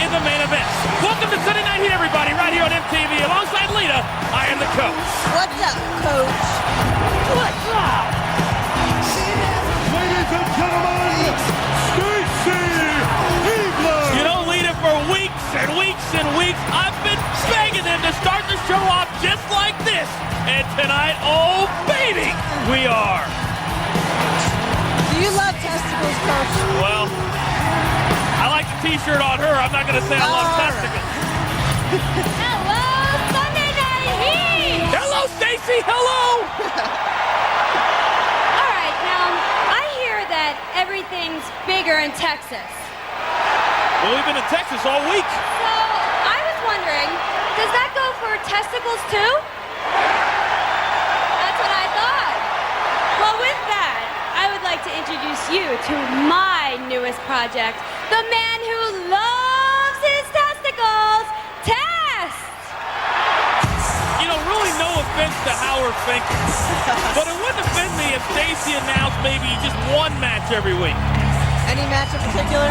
in the main event. Welcome to Sunday Night Heat, everybody, right here on MTV. Alongside Lita, I am the coach. What's up, coach? What's up? Ladies and gentlemen, Stacy Keibler. You know, Lita, for weeks and weeks and weeks, I've been begging them to start the show off just like this. And tonight, oh baby, we are. Do you love testicles, coach? Well, I like the t-shirt on her. I'm not going to say I love All right. testicles. Hello, Sunday Night Heat! Hello, Stacy. Hello. All right, now, I hear that everything's bigger in Texas. Well, we've been in Texas all week. So, I was wondering, does that go for testicles too? That's what I thought. Well, with that, I would like to introduce you to my newest project, the man who loves his testicles, Test! You know, really no offense to how we're thinking, but it wouldn't offend me if Stacy announced maybe just one match every week. Any match in particular?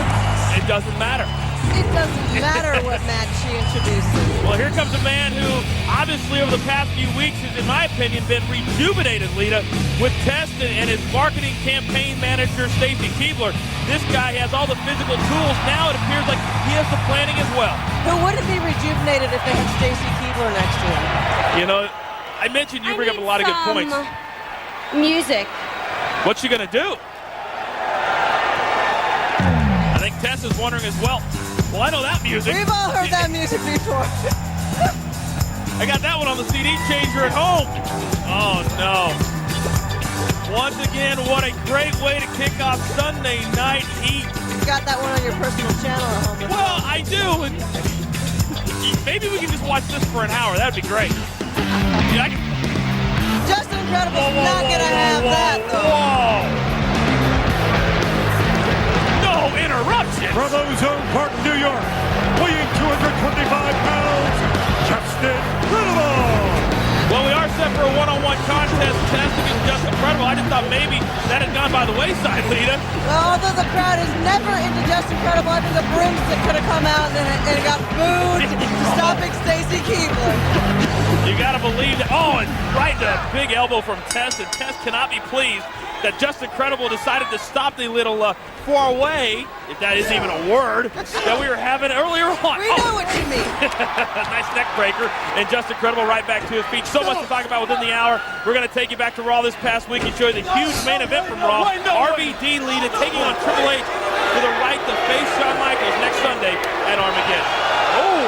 It doesn't matter. It doesn't matter what match she introduces. Well, here comes a man who, obviously, over the past few weeks has, in my opinion, been rejuvenated, Lita, with Test and his marketing campaign manager, Stacy Keibler. This guy has all the physical tools. Now it appears like he has the planning as well. Who wouldn't be rejuvenated if they had Stacy Keibler next to him? You know, I mentioned you bring up a lot of good points. Music. What's she going to do? I think Tess is wondering as well. Well, I know that music. We've all heard that music before. I got that one on the CD changer at home. Oh, no. Once again, what a great way to kick off Sunday Night Heat. You got that one on your personal channel at home. Well, I do. And maybe we can just watch this for an hour. That'd be great. Yeah, Just Incredible's not going to have that, though. Whoa. No interruption. From Ozone Park, New York, weighing 225 pounds, Justin Incredible. Well, we are set for a one-on-one contest. Test against Just Incredible. I just thought maybe that had gone by the wayside, Lita. Well, although the crowd is never into Just Incredible, I think a broomstick could have come out and it got booed, stopping Stacy Keibler. You got to believe that. Oh, and right to a big elbow from Tess, and Tess cannot be pleased that Just Incredible decided to stop the little four-way, if that is even a word, that we were having earlier on. We know what you mean. Nice neck breaker, and Just Incredible right back to his feet. So much to talk about within the hour. We're going to take you back to Raw this past week and show you the huge main event from Raw. RVD Lita taking on Triple H for the right to face Shawn Michaels next Sunday at Armageddon. Oh!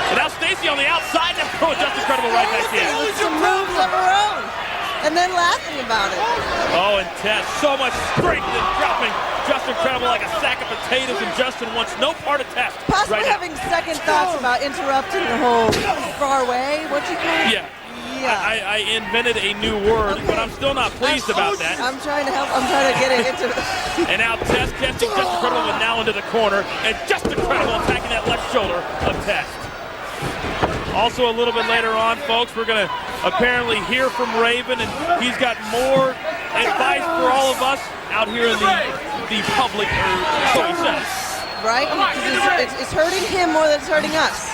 And now Stacy on the outside, and throwing Just Incredible right back in. With some moves of her own. And then laughing about it. Oh, and Tess, so much strength and dropping Just Incredible like a sack of potatoes, and Justin wants no part of Tess. Possibly right now. having second thoughts about interrupting the whole far away. What you call it? Yeah. Yeah. I invented a new word, but I'm still not pleased about that. I'm trying to help. I'm trying to get it into. And now Tess catching Just Incredible, but now into the corner, and Just Incredible attacking that left shoulder of Tess. Also, a little bit later on, folks, we're going to apparently hear from Raven, and he's got more advice for all of us out here in the public, or so he says. Right? Because it's hurting him more than it's hurting us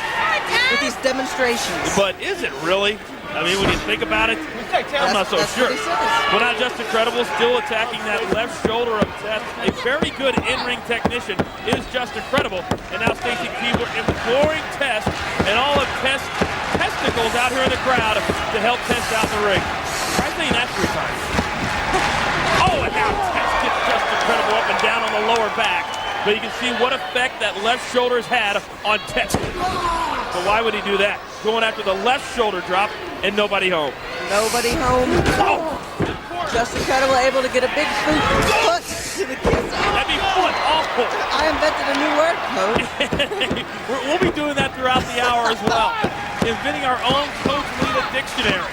with these demonstrations. But is it really? I mean, when you think about it, I'm not so sure. What he says. Well, now Just Incredible still attacking that left shoulder of Tess. A very good in-ring technician is Just Incredible. And now Stacy Keibler imploring Tess and all of Tess' testicles out here in the crowd to help Tess out in the ring. Try saying that 3 times. Oh, and now Tess gets Just Incredible up and down on the lower back. But you can see what effect that left shoulder's had on Tess. But why would he do that? Going after the left shoulder drop and nobody home. Nobody home. Oh. Just Incredible able to get a big foot to the kiss. That'd be foot awful. I invented a new word, Coach. We'll be doing that throughout the hour as well. Inventing our own Coach Lita dictionary.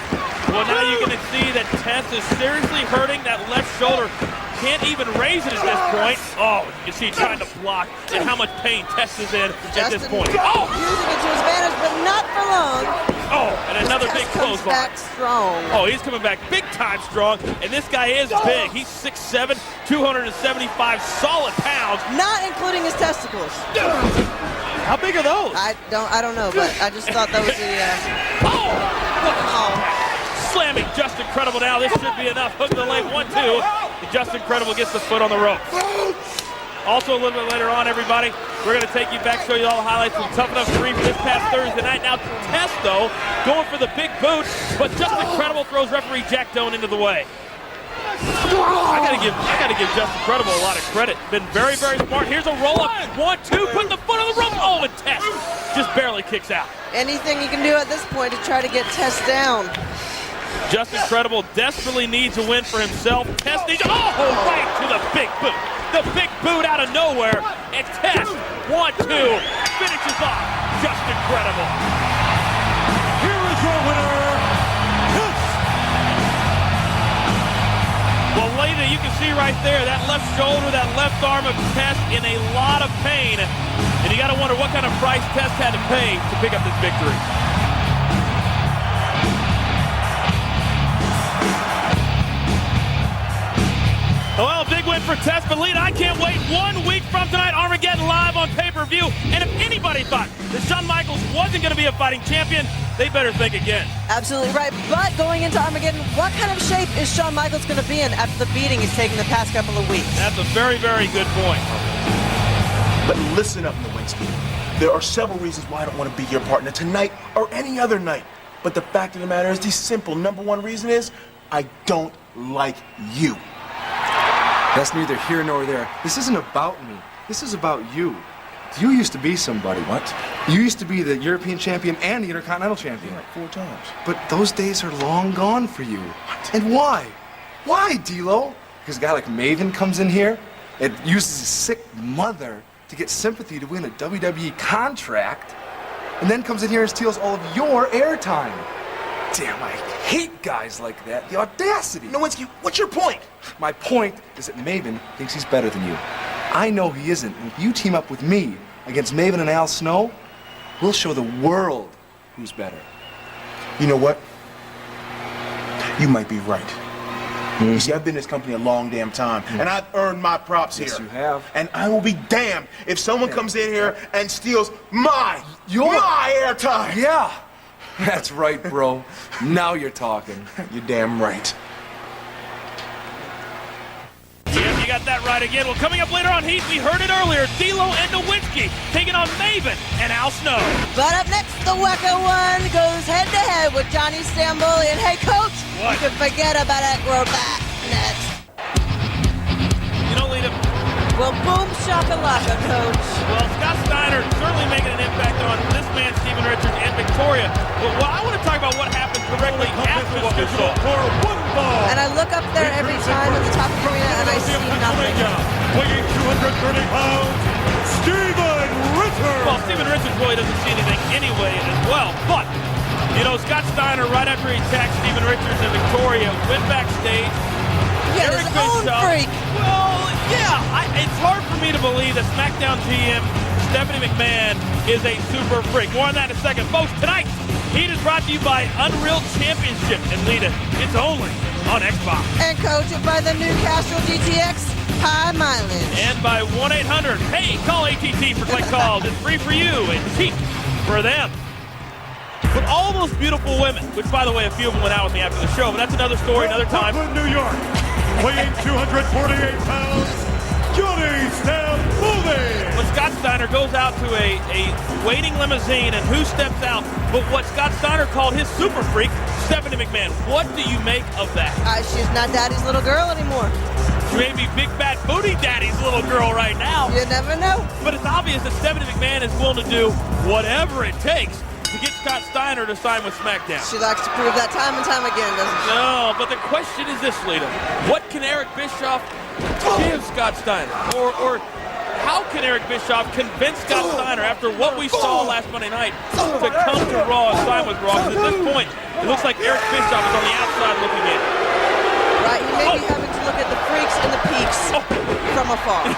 Well, now you're going to see that Tess is seriously hurting that left shoulder. Can't even raise it at this point. Oh, you see trying to block and how much pain Tess is in at this point. Oh! Using it to his advantage, but not for long. Oh, and another big Tess comes clothesline. back strong. Oh, he's coming back big time strong. And this guy is big. He's 6'7", 275 solid pounds. Not including his testicles. How big are those? I don't know, but I just thought that was the. Slamming Just Incredible now. This should be enough. Hook to the leg, 1-2. And Just Incredible gets the foot on the rope. Also a little bit later on, everybody, we're going to take you back, show you all the highlights from Tough Enough 3 for this past Thursday night. Now Test, though, going for the big boot, but Just Incredible throws referee Jack Doan into the way. I gotta give Just Incredible a lot of credit. Been very, very smart. Here's a roll-up. 1-2, putting the foot on the rope. Oh, and Test just barely kicks out. Anything you can do at this point to try to get Test down. Just Incredible desperately needs a win for himself. Test needs, right to the big boot. The big boot out of nowhere. And Test, 1-2, finishes off Just Incredible. Here is your winner, Test. Well, lady, you can see right there, that left shoulder, that left arm of Test in a lot of pain. And you got to wonder what kind of price Test had to pay to pick up this victory. Well, big win for Test, but Lita, I can't wait. 1 week from tonight, Armageddon live on pay-per-view. And if anybody thought that Shawn Michaels wasn't going to be a fighting champion, they better think again. Absolutely right. But going into Armageddon, what kind of shape is Shawn Michaels going to be in after the beating he's taken the past couple of weeks? That's a very, very good point. But listen up, Nowinski. There are several reasons why I don't want to be your partner tonight or any other night. But the fact of the matter is, the simple #1 reason is, I don't like you. That's neither here nor there. This isn't about me. This is about you. You used to be somebody. What? You used to be the European champion and the Intercontinental champion. Like 4 times. But those days are long gone for you. What? And why? Why, D-Lo? Because a guy like Maven comes in here and uses his sick mother to get sympathy to win a WWE contract, and then comes in here and steals all of your airtime. Damn, I hate guys like that. The audacity. Nowinski, what's your point? My point is that Maven thinks he's better than you. I know he isn't. And if you team up with me against Maven and Al Snow, we'll show the world who's better. You know what? You might be right. You see, I've been in this company a long damn time, and I've earned my props here. Yes, you have. And I will be damned if someone comes in here and steals my airtime. Yeah, that's right, bro. Now you're talking. You're damn right. Yep, you got that right again. Well, coming up later on Heat, we heard it earlier, D'Lo and Nowinski taking on Maven and Al Snow. But up next, the Weka One goes head-to-head with Johnny Stamboli. And hey, Coach, What? you can forget about acrobat next. You know, Lita, Well, boom shakalaka, Coach. well, Scott Steiner certainly making an impact on this man, Steven Richards, and Victoria. But I want to talk about what happened directly after what we saw. For 1 ball. And I look up there every time at the top of the arena and I see nothing. Weighing 230 pounds, Steven Richards. Well, Steven Richards really doesn't see anything anyway as well. But, you know, Scott Steiner, right after he attacked Steven Richards and Victoria, went backstage. Yeah, Eric his own Bischoff- freak. Well, yeah, it's hard for me to believe that SmackDown GM Stephanie McMahon is a super freak. More on that in a second. Folks, tonight, Heat is brought to you by Unreal Championship. And Lita, it's only on Xbox. And Coach, by the new Castrol GTX high mileage. And by 1-800, hey, call ATT for click calls. It's free for you and cheap for them. But all those beautiful women, which, by the way, a few of them went out with me after the show, but that's another story, another time. Brooklyn, New York, weighing 248 pounds, Johnny Stamboli. When Scott Steiner goes out to a waiting limousine, and who steps out but what Scott Steiner called his super freak, Stephanie McMahon. What do you make of that? She's not Daddy's little girl anymore. She may be Big Fat Booty Daddy's little girl right now, You never know. but it's obvious that Stephanie McMahon is willing to do whatever it takes to get Scott Steiner to sign with SmackDown. She likes to prove that time and time again, doesn't she? No, but the question is this, Lita. What can Eric Bischoff give Scott Steiner? Or how can Eric Bischoff convince Scott Steiner after what we saw last Monday night to come to Raw and sign with Raw? Because at this point, it looks like Eric Bischoff is on the outside looking in. Right, he may be having to look at the freaks and the peaks from afar.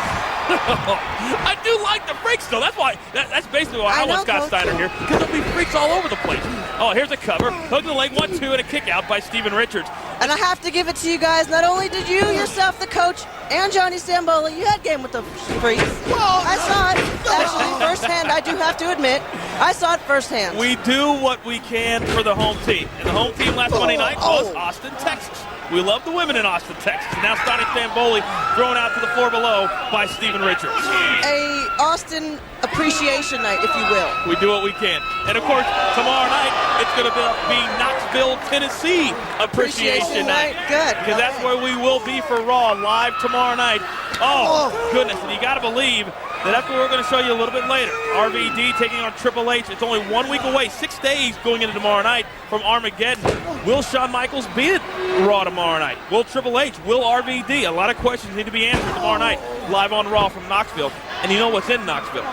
I do like the freaks, though. That's basically why I I know, want Scott Coach. Steiner here, because there'll be freaks all over the place. Oh, here's a cover. Hook to the leg, 1-2, and a kick out by Steven Richards. And I have to give it to you guys. Not only did you yourself, the coach, and Johnny Stamboli, you had game with the freaks. I saw it, actually, firsthand. I do have to admit, I saw it firsthand. We do what we can for the home team. And the home team last Monday night was Austin, Texas. We love the women in Austin, Texas. And now Johnny Stamboli thrown out to the floor below by Steven Richards. A Austin appreciation night, if you will. We do what we can. And, of course, tomorrow night, it's going to be Knoxville, Tennessee appreciation night. Good. Because that's where we will be for Raw live tomorrow night. Oh, goodness. And you got to believe that after we're going to show you a little bit later, RVD taking on Triple H. It's only 1 week away, 6 days going into tomorrow night from Armageddon. Will Shawn Michaels be at Raw tomorrow night? Will Triple H? Will RVD? A lot of questions need to be answered tomorrow night, live on Raw from Knoxville. And you know what's in Knoxville?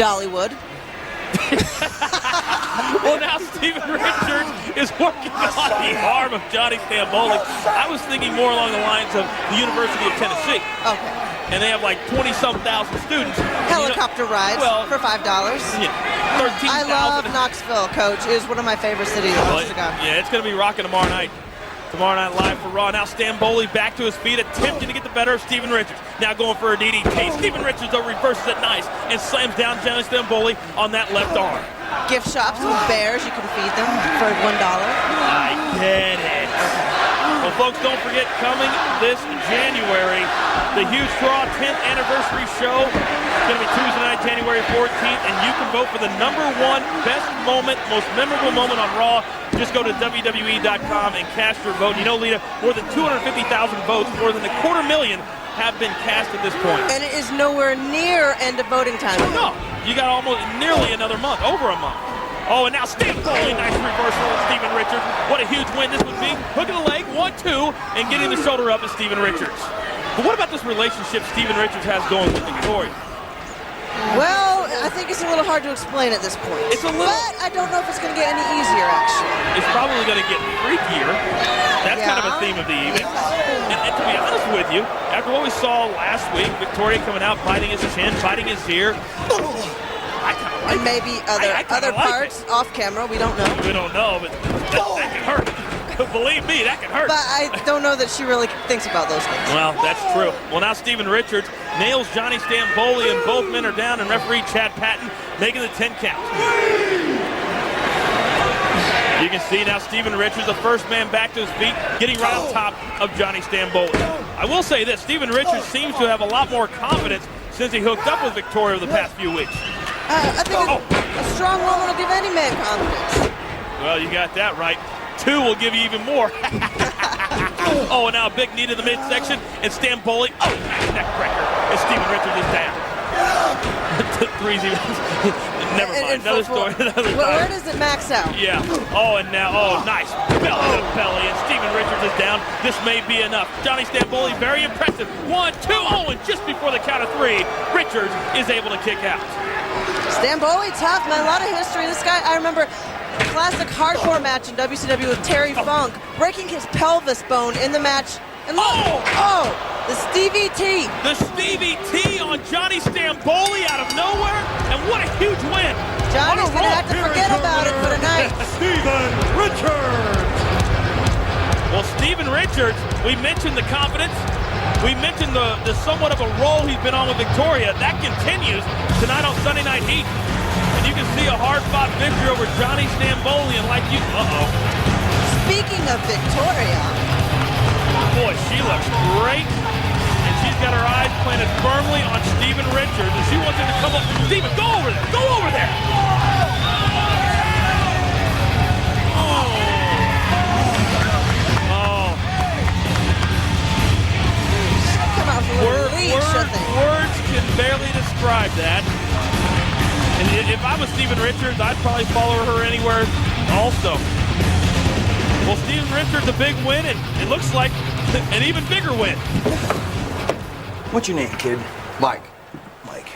Dollywood. Well, now Steven Richards is working on the arm of Johnny Stamboli. I was thinking more along the lines of the University of Tennessee. Okay. And they have like 20-some thousand students. Helicopter rides for $5. Yeah, 13,000. I love Knoxville, Coach. It is one of my favorite cities. Yeah, it's going to be rocking tomorrow night. Tomorrow night live for Raw. Now Stamboli back to his feet, attempting to get the better of Steven Richards. Now going for a DDT. Steven Richards, though, reverses it nice and slams down Johnny Stamboli on that left arm. Gift shops with bears. You can feed them for $1. I get it. Well, folks, don't forget, coming this January, the huge Raw 10th anniversary show. It's going to be Tuesday night, January 14th, and you can vote for the #1 best moment, most memorable moment on Raw. Just go to WWE.com and cast your vote. You know, Lita, more than 250,000 votes, more than 250,000 have been cast at this point. And it is nowhere near end of voting time. No, you got almost nearly another month, over a month. Oh, and now Stamboli, nice reversal of Steven Richards. What a huge win this would be. Hooking the leg, 1-2, and getting the shoulder up of Steven Richards. But what about this relationship Steven Richards has going with Victoria? Well, I think it's a little hard to explain at this point. It's a little... But I don't know if it's going to get any easier, actually. It's probably going to get freakier. That's kind of a theme of the evening. And to be honest with you, after what we saw last week, Victoria coming out, biting his chin, biting his ear, I kind of like and maybe other parts off camera, we don't know. We don't know, but that can hurt. Believe me, that can hurt. But I don't know that she really thinks about those things. Well, that's true. Well, now Steven Richards nails Johnny Stamboli, and both men are down, and referee Chad Patton making the 10 count. You can see now Steven Richards, the first man back to his feet, getting right on top of Johnny Stamboli. I will say this, Steven Richards seems to have a lot more confidence since he hooked up with Victoria over the past few weeks. I think a strong woman will give any man confidence. Well, you got that right. 2 will give you even more. Oh, and now a big knee to the midsection, and Stamboli, neck breaker, and Steven Richards is down. 3's even, never mind, another story, another time. Where does it max out? Yeah, and now, nice, belly to belly, and Steven Richards is down. This may be enough. Johnny Stamboli, very impressive. 1, 2, and just before the count of 3, Richards is able to kick out. Stamboli, tough, man, a lot of history. This guy, I remember a classic hardcore match in WCW with Terry Funk, breaking his pelvis bone in the match. And look, the Stevie T. The Stevie T on Johnny Stamboli out of nowhere, and what a huge win. Johnny's going to have to forget about it for tonight. Steven Richards. Well, Steven Richards, we mentioned the confidence. We mentioned the somewhat of a role he's been on with Victoria. That continues tonight on Sunday Night Heat. And you can see a hard-fought victory over Johnny Stamboli, and like you... Speaking of Victoria... Boy, she looks great. And she's got her eyes planted firmly on Steven Richards, and she wants him to come up. Steven, go over there! Go over there! Words can barely describe that. And if I was Steven Richards, I'd probably follow her anywhere also. Well, Steven Richards, a big win, and it looks like an even bigger win. What's your name, kid? Mike. Mike.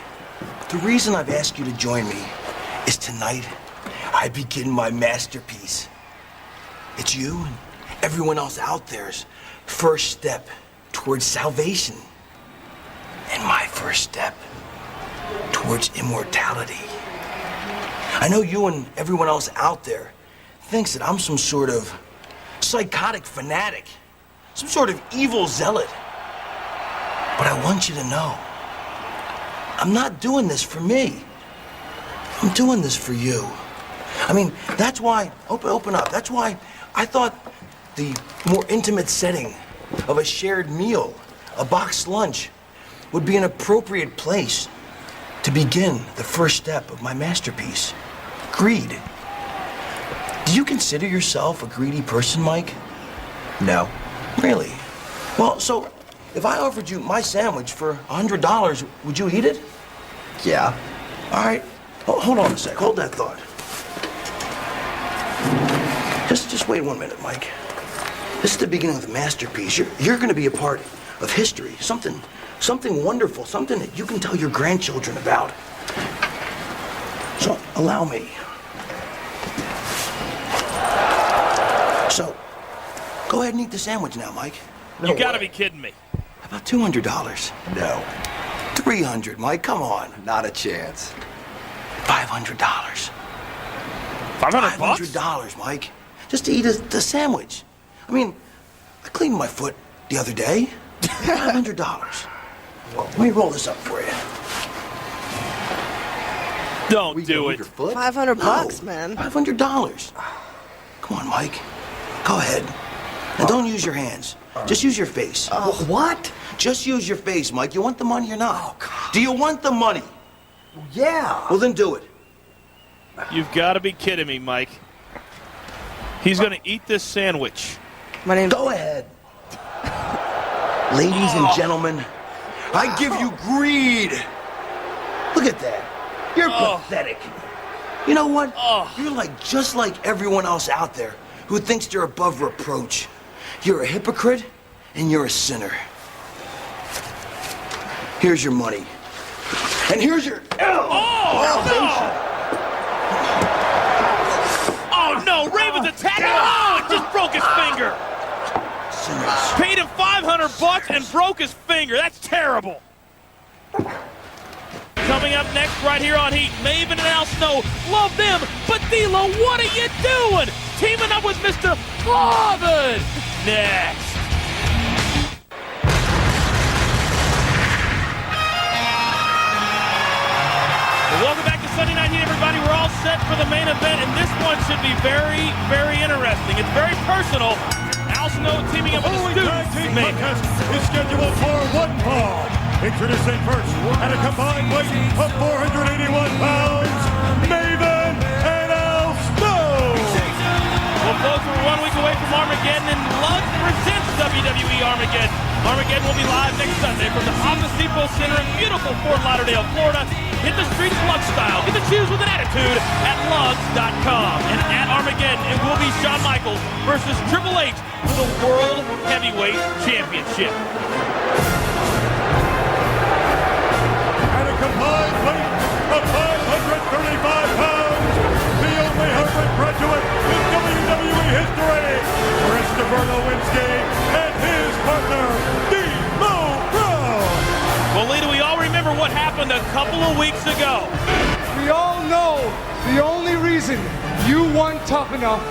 The reason I've asked you to join me is tonight I begin my masterpiece. It's you and everyone else out there's first step towards salvation. And my first step towards immortality. I know you and everyone else out there thinks that I'm some sort of psychotic fanatic, some sort of evil zealot. But I want you to know, I'm not doing this for me. I'm doing this for you. I mean, that's why, open up. That's why I thought the more intimate setting of a shared meal, a boxed lunch, would be an appropriate place to begin the first step of my masterpiece, greed. Do you consider yourself a greedy person, Mike? No. Really? Well, so if I offered you my sandwich for $100, would you eat it? Yeah. All right. Hold on a sec. Hold that thought. Just wait 1 minute, Mike. This is the beginning of the masterpiece. You're going to be a part of history. Something wonderful. Something that you can tell your grandchildren about. So allow me. So go ahead and eat the sandwich now, Mike. You gotta be kidding me. How about $200? No. $300, Mike. Come on. Not a chance. $500. $500 bucks? $500, Mike. Just to eat the sandwich. I mean, I cleaned my foot the other day. $500. Let me roll this up for you. Don't do it. Your foot? 500 bucks, man. $500. Come on, Mike. Go ahead. And don't use your hands. Just use your face. What? Just use your face, Mike. You want the money or not? Oh, God. Do you want the money? Yeah. Well, then do it. You've got to be kidding me, Mike. He's going to eat this sandwich. My name's... Go ahead. Ladies and gentlemen, I give you greed. Look at that. You're pathetic. You know what? You're just like everyone else out there who thinks they're above reproach. You're a hypocrite and you're a sinner. Here's your money. And here's your salvation. Oh, no. Raven's attacking. Oh, it just broke his finger. Sinners. Paid him $500 bucks and broke his finger. That's terrible. Coming up next right here on Heat, Maven and Al Snow. Love them, but D'Lo, what are you doing? Teaming up with Mr. Harvard. Next. Welcome back to Sunday Night Heat, everybody. We're all set for the main event, and this one should be very, very interesting. It's very personal. Al Snow teaming up with the Tag Students. team contest is scheduled for one fall. Introducing first, at a combined weight of 481 pounds, Maven and Al Snow. Well, folks, we're 1 week away from Armageddon, and Love presents WWE Armageddon. Armageddon will be live next Sunday from the Office Depot Center in beautiful Fort Lauderdale, Florida. Hit the streets Lug style. Get the shoes with an attitude at Lugs.com. And at Armageddon, it will be Shawn Michaels versus Triple H for the World Heavyweight Championship. At a combined weight of 535 pounds, the only Harvard graduate in WWE history, Christopher Nowinski and his partner, D'Lo Brown. Well, Lita, we all remember what happened a couple of weeks ago. We all know the only reason you won Tough Enough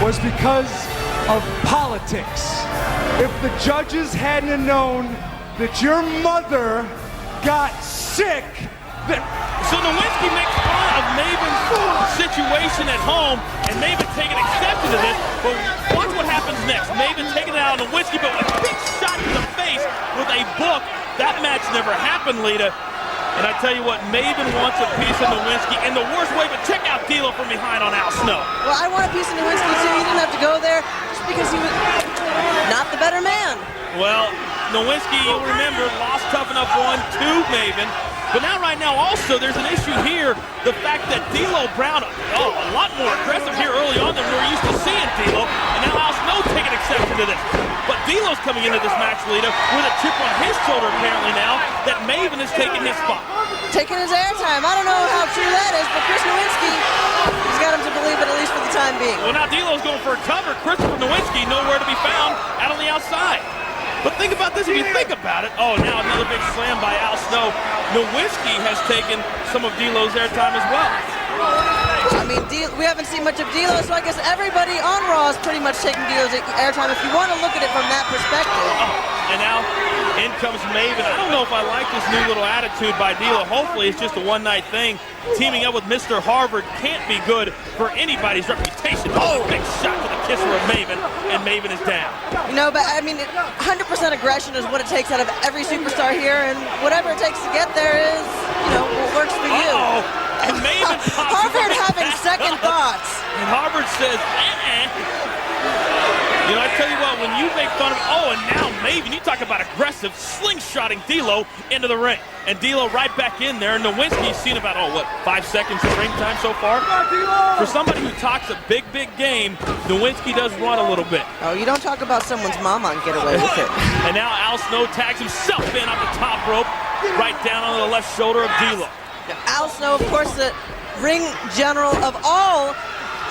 was because of politics. If the judges hadn't known that your mother got sick, So Nowinski makes fun of Maven's situation at home, and Maven taking exception to this. But watch what happens next. Maven taking it out on Nowinski, but a big shot to the face with a book. That match never happened, Lita. And I tell you what, Maven wants a piece of Nowinski in the worst way, but check out D'Lo from behind on Al Snow. Well, I want a piece of Nowinski, too. He didn't have to go there just because he was not the better man. Well, Nowinski, you'll remember, lost Tough Enough 1 to Maven. But now, right now, also, there's an issue here. The fact that D'Lo Brown, a lot more aggressive here early on than we're used to seeing D'Lo. And now Al Snow taking exception to this. But D'Lo's coming into this match, Lita, with a chip on his shoulder apparently now that Maven is taking his spot. Taking his airtime. I don't know how true that is, but Chris Nowinski, he's got him to believe it, at least for the time being. Well, now D'Lo's going for a cover. Christopher Nowinski nowhere to be found out on the outside. But think about this, if you think about it. Oh, now another big slam by Al Snow. Nowinski has taken some of D'Lo's airtime as well. mean, we haven't seen much of D'Lo, so I guess everybody on Raw is pretty much taking D'Lo's airtime if you want to look at it from that perspective. And now in comes Maven. I don't know if I like this new little attitude by D'Lo. Hopefully it's just a one-night thing. Teaming up with Mr. Harvard can't be good for anybody's reputation. Oh, big shot to the kisser of Maven, and Maven is down. You know, but I mean, 100% aggression is what it takes out of every superstar here, and whatever it takes to get there is, you know, what works for you. And Maven Harvard having second thoughts. And Harvard says, You know, I tell you what, when you make fun of, and now Maven, you talk about aggressive, slingshotting D'Lo into the ring. And D'Lo right back in there, and Nowinski's seen about, 5 seconds of ring time so far? For somebody who talks a big, big game, Nowinski does run a little bit. Oh, you don't talk about someone's mama and get away with it. And now Al Snow tags himself in off the top rope, right down on the left shoulder of D'Lo. Al Snow, of course, the ring general of all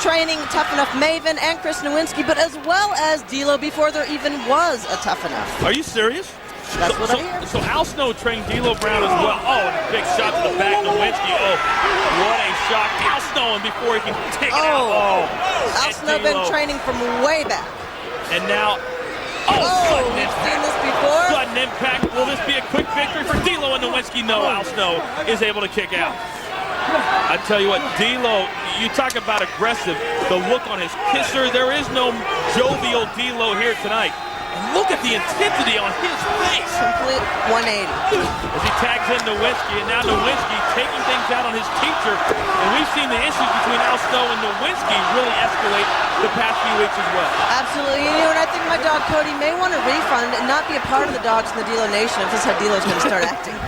training Tough Enough Maven and Chris Nowinski, but as well as D'Lo before there even was a Tough Enough. Are you serious? That's what I hear. So Al Snow trained D'Lo Brown as well. And a big shot to the back, Nowinski. What a shot. Al Snow, and before he can take it out. Al Snow been training from way back. And now, we've seen this before. Sudden impact. Will this be a quick victory for D'Lo and Nowinski? No, Al Snow is able to kick out. I tell you what, D'Lo, you talk about aggressive, the look on his kisser. There is no jovial D'Lo here tonight. And look at the intensity on his face. Complete 180. As he tags in Nowinski, and now Nowinski taking things out on his teacher. And we've seen the issues between Al Snow and Nowinski really escalate the past few weeks as well. Absolutely. You know, and I think my dog Cody may want a refund and not be a part of the dogs in the D'Lo Nation if this is how D'Lo's going to start acting.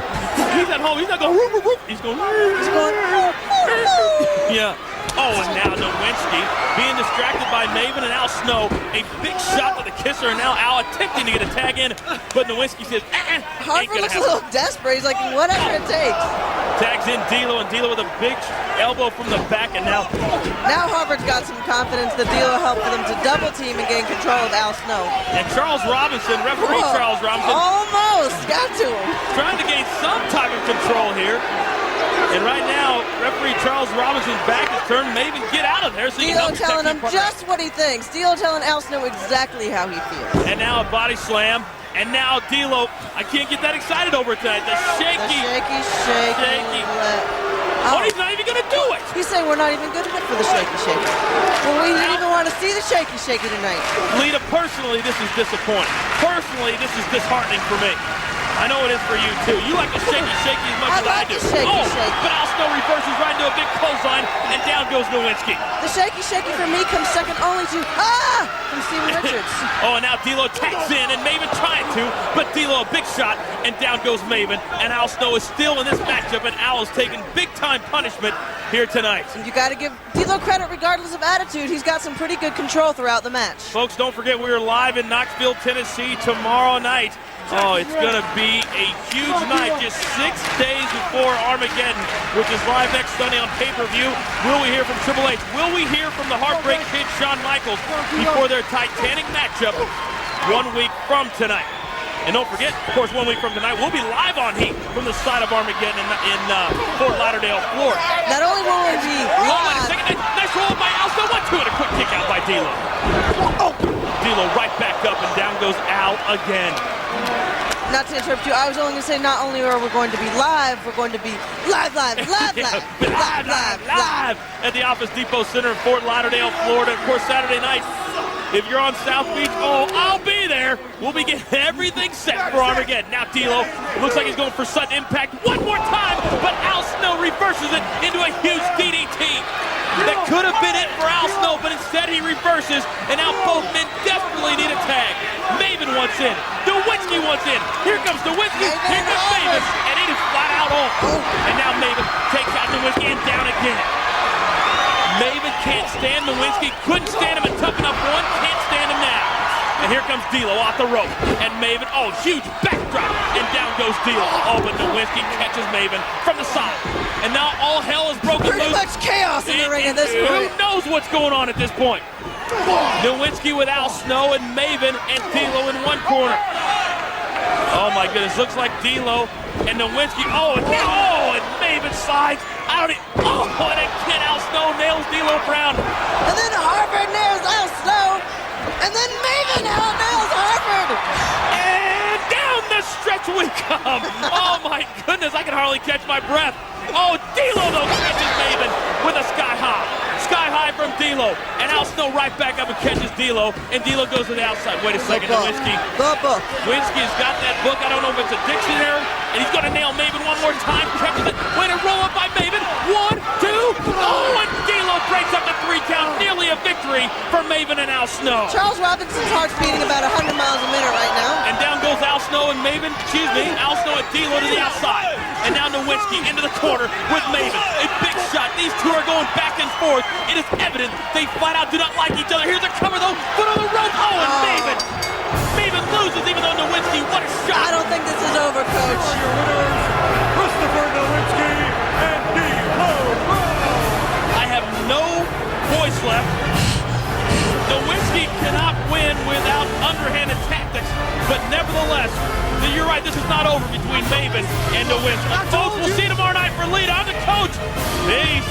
He's at home. He's not going whoop, whoop, whoop. He's going yeah. And now Nowinski being distracted by Maven and Al Snow. A big shot to the kisser, and now Al attempting to get a tag in, but Nowinski says, Harvard looks a little desperate. He's like, whatever it takes. Tags in D'Lo, and D'Lo with a big elbow from the back, and now Harvard's got some confidence that D'Lo helped for them to double team and gain control of Al Snow. And Charles Robinson, referee Charles Robinson, almost got to him. Trying to gain some type of control here. And right now, referee Charles Robinson's back is turned. Maven, get out of there so you can help telling him just what he thinks. D'Lo telling Al Snow exactly how he feels. And now a body slam. And now D'Lo, I can't get that excited over it tonight. The shaky. He's not even going to do it. He's saying we're not even good enough for the shaky. Well, we didn't even want to see the shaky tonight. Lita, personally, this is disappointing. Personally, this is disheartening for me. I know it is for you, too. You like the shaky as much as I do. But Al Snow reverses right into a big clothesline, and down goes Nowinski. The shaky for me comes second only to, from Steven Richards. And now D'Lo tags in, and Maven trying to, but D'Lo a big shot, and down goes Maven, and Al Snow is still in this matchup, and Al is taking big-time punishment here tonight. And you got to give D'Lo credit regardless of attitude. He's got some pretty good control throughout the match. Folks, don't forget we are live in Knoxville, Tennessee tomorrow night. It's going to be a huge night, just 6 days before Armageddon, which is live next Sunday on pay-per-view. Will we hear from Triple H? Will we hear from the Heartbreak Kid, Shawn Michaels, before their Titanic matchup 1 week from tonight? And don't forget, of course, 1 week from tonight, we'll be live on Heat from the side of Armageddon in Fort Lauderdale, Florida. Not only will we be live. Nice roll by Al Snow. 1-2 and a quick kick out by D'Lo. D'Lo right back up, and down goes Al again. Not to interrupt you, I was only going to say not only are we going to be live, we're going to be live at the Office Depot Center in Fort Lauderdale, Florida. Of course, Saturday night, if you're on South Beach, I'll be there. We'll be getting everything set for Armageddon. Now D'Lo looks like he's going for sudden impact one more time, but Al Snow reverses it into a huge DDT. That could have been it for Al Snow, but instead he reverses, and now both men desperately need a tag. Maven wants in. Nowinski wants in. Here comes Nowinski. Here comes Maven, and it is flat out off. And now Maven takes out Nowinski and down again. Maven can't stand Nowinski. Couldn't stand him in Tough Enough 1. Can't stand him now. And here comes D'Lo off the rope. And Maven, huge backdrop. And down goes D'Lo. But Nowinski catches Maven from the side. And now all hell is broken loose. Pretty much chaos in the ring at this point. Who knows what's going on at this point? Nowinski with Al Snow and Maven and D'Lo in one corner. Oh my goodness, looks like D'Lo and Nowinski. And Maven slides out. And again, Al Snow nails D'Lo Brown. And then Harvard nails Al Snow. And then Maven nails Harvard. And down the stretch we come. Oh my goodness, I can hardly catch my breath. Oh, D'Lo though catches Maven with a sky high. Sky high from D'Lo. And Al Snow right back up and catches D'Lo. And D'Lo goes to the outside. Wait a second, Nowinski. The book. Nowinski's got that book. I don't know if it's a dictionary. And he's going to nail Maven one more time. Catches it. Way to roll up by Maven. 1, 2. Oh, and D'Lo breaks up the 3 count. Nearly a victory for Maven and Al Snow. Charles Robinson's heart's beating about 100 miles a minute right now. And down goes Al Snow and Maven. Excuse me. Al Snow and D'Lo to the outside. And now Nowinski into the corner with Maven. A big shot. These two are going back and forth. It is evident they flat out do not like each other. Here's a cover though. Foot on the rope. Oh, and Maven. Maven loses even though Nowinski, what a shot. I don't think this is over, Coach. Your winners, Christopher Nowinski and D'Lo Brown. I have no voice left. Nowinski cannot win without underhanded tactics, but nevertheless, you're right, this is not over between Maven and Nowinski. Folks, we'll see you tomorrow night for Lead. I'm the coach. Peace.